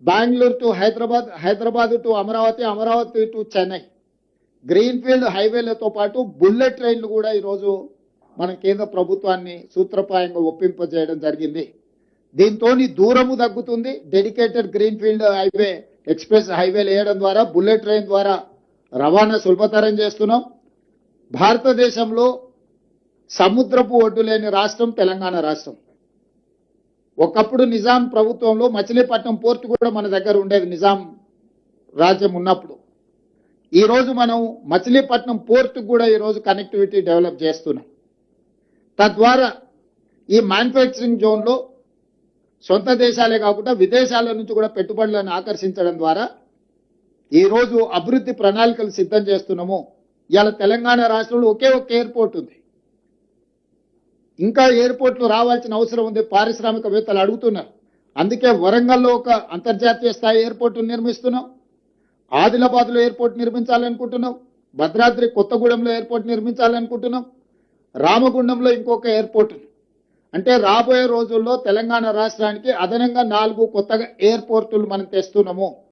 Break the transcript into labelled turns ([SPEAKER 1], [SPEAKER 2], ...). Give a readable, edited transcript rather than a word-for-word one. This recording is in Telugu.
[SPEAKER 1] Bengaluru to Hyderabad, Hyderabad to Amaravati, Amaravati to Chennai greenfield హైవేలతో పాటు బుల్లెట్ ట్రైన్లు కూడా ఈరోజు మన కేంద్ర ప్రభుత్వాన్ని సూత్రప్రాయంగా ఒప్పింపజేయడం జరిగింది. దీంతో దూరము తగ్గుతుంది. డెడికేటెడ్ గ్రీన్ఫీల్డ్ హైవే, ఎక్స్ప్రెస్ హైవేలు వేయడం ద్వారా, బుల్లెట్ ట్రైన్ ద్వారా రవాణా సులభతరం చేస్తున్నాం. భారతదేశంలో సముద్రపు ఒడ్డు లేని రాష్ట్రం తెలంగాణ రాష్ట్రం. ఒకప్పుడు నిజాం ప్రభుత్వంలో మచిలీపట్నం పోర్టు కూడా మన దగ్గర ఉండేది, నిజాం రాజ్యం ఉన్నప్పుడు. ఈరోజు మనం మచిలీపట్నం పోర్టు కూడా ఈరోజు కనెక్టివిటీ డెవలప్ చేస్తున్నాం. తద్వారా ఈ మ్యానుఫ్యాక్చరింగ్ జోన్లో సొంత దేశాలే కాకుండా విదేశాల నుంచి కూడా పెట్టుబడులను ఆకర్షించడం ద్వారా ఈరోజు అభివృద్ధి ప్రణాళికలు సిద్ధం చేస్తున్నాము. ఇవాళ తెలంగాణ రాష్ట్రంలో ఒకే ఒక ఎయిర్పోర్ట్ ఉంది. ఇంకా ఎయిర్పోర్ట్లు రావాల్సిన అవసరం ఉంది, పారిశ్రామికవేత్తలు అడుగుతున్నారు. అందుకే వరంగల్లో ఒక అంతర్జాతీయ స్థాయి ఎయిర్పోర్టు నిర్మిస్తున్నాం, ఆదిలాబాద్లో ఎయిర్పోర్ట్ నిర్మించాలనుకుంటున్నాం, భద్రాద్రి కొత్తగూడెంలో ఎయిర్పోర్ట్ నిర్మించాలనుకుంటున్నాం, రామగుండంలో ఇంకొక ఎయిర్పోర్ట్. అంటే రాబోయే రోజుల్లో తెలంగాణ రాష్ట్రానికి అదనంగా 4 కొత్తగా ఎయిర్పోర్టులు మనం తెస్తున్నాము.